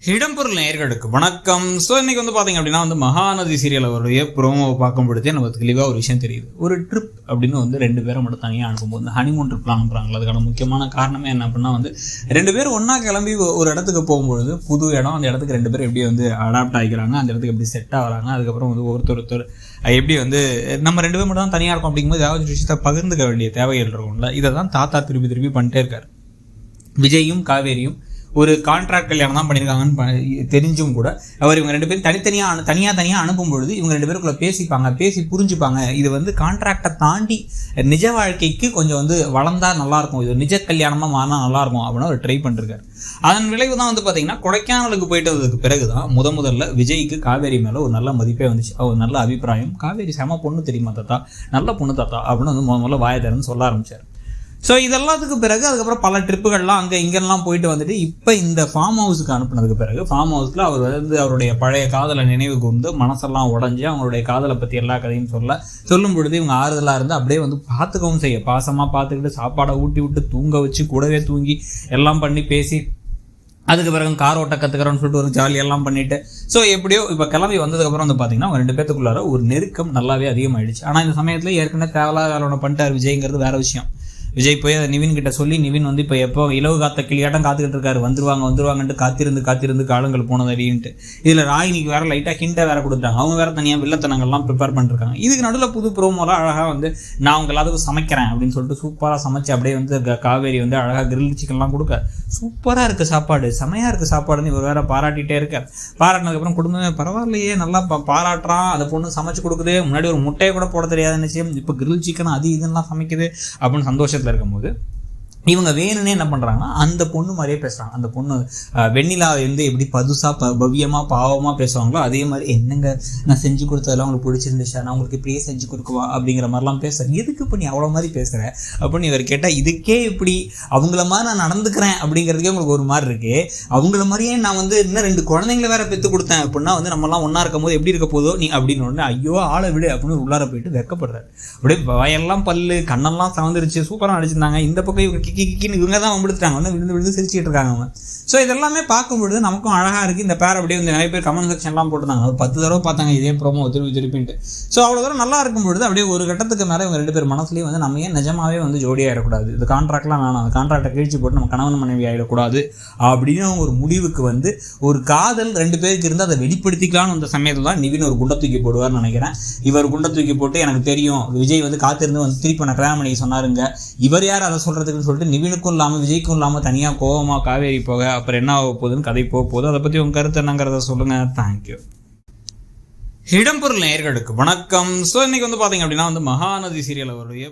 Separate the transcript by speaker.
Speaker 1: இடம்பொருள் நேயர்களுக்கு வணக்கம். ஸோ இன்னைக்கு பார்த்தீங்க அப்படின்னா மகாநதி சீரியல் அவருடைய ப்ரோமோவை பார்க்கும்பொழுதே நமக்கு தெளிவாக ஒரு விஷயம் தெரியுது. ஒரு ட்ரிப் அப்படின்னு 2 பேரை மட்டும் தனியாக அனுப்பும்போது ஹனிமூன் ட்ரிப்லாம் அனுப்புகிறாங்களா, அதுக்கான முக்கியமான காரணமே என்ன அப்படின்னா 2 பேர் ஒன்றா கிளம்பி ஒரு இடத்துக்கு போகும்பொழுது புது இடம், அந்த இடத்துக்கு 2 பேர் எப்படி அடாப்ட் ஆகிக்கிறாங்க, அந்த இடத்துக்கு எப்படி செட் ஆகிறாங்க, அதுக்கப்புறம் ஒருத்தர் எப்படி நம்ம 2 பேர் மட்டும் தான் தனியாக இருக்கும் அப்படிங்கும்போது ஏதாவது விஷயத்தை பகிர்ந்துக்க வேண்டிய தேவைகள் இருக்கும்ல. இதை தான் தாத்தா திருப்பி பண்ணிட்டே இருக்காரு. விஜயும் காவேரியும் ஒரு கான்ட்ராக்ட் கல்யாணம் தான் பண்ணியிருக்காங்கன்னு தெரிஞ்சும் கூட இவங்க 2 பேரும் தனியாக அனுப்பும் பொழுது இவங்க 2 பேருக்குள்ள பேசி புரிஞ்சுப்பாங்க. இது கான்ட்ராக்டை தாண்டி நிஜ வாழ்க்கைக்கு கொஞ்சம் வளர்ந்தா நல்லாயிருக்கும், இது நிஜ கல்யாணமாக மாறினா நல்லாயிருக்கும் அப்படின்னு அவர் ட்ரை பண்ணிருக்காரு. அதன் விளைவு தான் பார்த்தீங்கன்னா கொடைக்கானலுக்கு போயிட்டு வந்ததுக்கு பிறகு தான் முதல்ல விஜய்க்கு காவேரி மேலே ஒரு நல்ல மதிப்பே வந்துச்சு. அவர் நல்ல அபிப்பிராயம், காவேரி செம பொண்ணு தெரியுமா தாத்தா, நல்ல பொண்ணு தாத்தா அப்படின்னு முதல்ல வாயை தரன்னு சொல்ல ஆரம்பிச்சார். ஸோ இதெல்லாத்துக்கு பிறகு அதுக்கப்புறம் பல ட்ரிப்புகள்லாம் அங்கே இங்கெல்லாம் போயிட்டு இப்போ இந்த ஃபார்ம் ஹவுஸுக்கு அனுப்புனதுக்கு பிறகு ஃபார்ம் ஹவுஸில் அவர் அவருடைய பழைய காதலை நினைவு கூர்ந்து மனசெல்லாம் உடஞ்சி அவங்களுடைய காதலை பற்றி எல்லா கதையும் சொல்லும் பொழுது இவங்க ஆறுதலாக இருந்து அப்படியே பார்த்துக்கவும் செய்ய பாசமாக பார்த்துக்கிட்டு சாப்பாடை ஊட்டி விட்டு தூங்க வச்சு கூடவே தூங்கி எல்லாம் பண்ணி பேசி அதுக்கு பிறகு கார் ஓட்ட கற்றுக்கிறோன்னு சொல்லிட்டு ஒரு ஜாலியெல்லாம் பண்ணிவிட்டு ஸோ எப்படியோ இப்போ கிளம்பி வந்ததுக்கப்புறம் பார்த்தீங்கன்னா அவங்க 2 பேத்துக்குள்ளார ஒரு நெருக்கம் நல்லாவே அதிகமாகிடுச்சு. ஆனால் இந்த சமயத்தில் ஏற்கனவே தேவையில்லாத வேலை பண்ணிட்டார் விஜய்ங்கிறது வேறு விஷயம். விஜய் போய் அதை நிவின் கிட்ட சொல்லி நிவின் இப்போ எப்போ இலவு காத்த கிளியாட்டம் காத்துக்கிட்டு இருக்காரு, வந்துருவாங்கன்ட்டு காத்திருந்து காலங்கள் போனது அப்படின்ட்டு. இதில் ராயினிக்கு வேற லைட்டாக ஹிண்டை வேற கொடுத்தாங்க, அவங்க வேற தனியாக வில்லத்தனங்கள்லாம் ப்ரிப்பேர் பண்ணிருக்காங்க. இதுக்கு நடுவில் புது ப்ரோமோலாம் அழகாக நான் அவங்க எல்லாத்துக்கும் சமைக்கிறேன் அப்படின்னு சொல்லிட்டு சூப்பராக சமைச்சு அப்படியே காவேரி அழகாக கிரில் சிக்கன்லாம் கொடுக்க சூப்பராக இருக்குது சாப்பாடு, செமையாக இருக்குது சாப்பாடுன்னு இவர் வேற பாராட்டிகிட்டே இருக்கார். பாராட்டினதுக்கப்புறம் குடும்பமே பரவாயில்லையே நல்லா பாராட்டுறான், அந்த பொண்ணு சமைச்சு கொடுக்குது, முன்னாடி ஒரு முட்டையை கூட போட தெரியாத நிச்சயம், இப்போ கிரில் சிக்கன் அது இதெல்லாம் சமைக்குது அப்படின்னு சந்தோஷத்தில் இருக்கும்போது இவங்க வேணும்னே என்ன பண்ணுறாங்கன்னா அந்த பொண்ணு மாதிரியே பேசுகிறாங்க. அந்த பொண்ணு வெண்ணிலா எப்படி பதுசாக பவ்யமாக பாவமாக பேசுவாங்களோ அதே மாதிரி என்னங்க நான் செஞ்சு கொடுத்ததெல்லாம் உங்களுக்கு பிடிச்சிருந்துச்சா, நான் உங்களுக்கு இப்படியே செஞ்சு கொடுக்குவா அப்படிங்கிற மாதிரிலாம் பேசுகிறேன். எதுக்கு இப்போ நீ அவ்வளோ மாதிரி பேசுகிறேன் அப்படின்னு இவர் கேட்டால் இதுக்கே இப்படி அவங்கள மாதிரி நான் நடந்துக்கிறேன் அப்படிங்கிறதுக்கே உங்களுக்கு ஒரு மாதிரி இருக்கு. அவங்கள மாதிரியே நான் இன்னும் 2 குழந்தைங்களை வேற பெற்று கொடுத்தேன் அப்படின்னா நம்மலாம் ஒன்றா இருக்கும் போது எப்படி இருக்க போதோ நீ அப்படின்னு உடனே ஐயோ ஆளை விடு அப்படின்னு உள்ளார போயிட்டு வெக்கப்படுறாரு. அப்படியே வாயெல்லாம் பல்லு கண்ணெல்லாம் சவந்துருச்சு, சூப்பராக நடிச்சிருந்தாங்க. இந்த பக்கம் இவங்க கிக்கின்னு இவங்க தான் வம்பிடுத்துறாங்க, விழுந்து சிரிச்சுட்டு இருக்காங்க அவங்க. ஸோ இதெல்லாமே பார்க்கும்பொழுது நமக்கும் அழகாக இருக்குது. இந்த பேர் அப்படியே நிறைய பேர் கமெண்ட் செக்ஷன்லாம் போட்டுருந்தாங்க, ஒரு 10 தடவை பார்த்தாங்க இதே ப்ரோமோ திருப்பின்ட்டு. ஸோ அவ்வளோ தூரம் நல்லா இருக்கும்பொழுது அப்படியே ஒரு கட்டத்துக்கு மேலே இவங்க 2 பேர் மனசுலேயும் நம்ம ஏன் நிஜமாவே ஜோடியாக ஆகிடக்கூடாது, இது கான்ட்ராக்ட்லாம் வேணாம், அந்த கான்ட்ராக்டை கிழிச்சு போட்டு நம்ம கணவன் மனைவி ஆகிடக்கூடாது அப்படின்னு அவங்க ஒரு முடிவுக்கு ஒரு காதல் 2 பேருக்கு இருந்து அதை வெளிப்படுத்திக்கலான்னு அந்த சமயத்தில் தான் நிவின் ஒரு குண்டை தூக்கி போடுவார்னு நினைக்கிறேன். இவர் குண்டை தூக்கி போட்டு எனக்கு தெரியும் விஜய் காத்திருந்து திருப்பி நான் கல்யாணம் பண்ணி சொன்னாருங்க, இவர் யார் அதை சொல்கிறதுக்குன்னு சொல்லிட்டு நிவினுக்கும் இல்லாமல் விஜய்க்கும் இல்லாமல் தனியாக கோவமாக காவேரி போக அப்புறம் என்ன ஆக போகுதுன்னு கதை போகுது. அதை பற்றி உங்கள் கருத்து என்னங்கிறத சொல்லுங்கள். தேங்க்யூ. இடம்பொருள் நேயர்களுக்கு வணக்கம். ஸோ இன்னைக்கு பார்த்தீங்க அப்படின்னா மகாநதி சீரியல் அவருடைய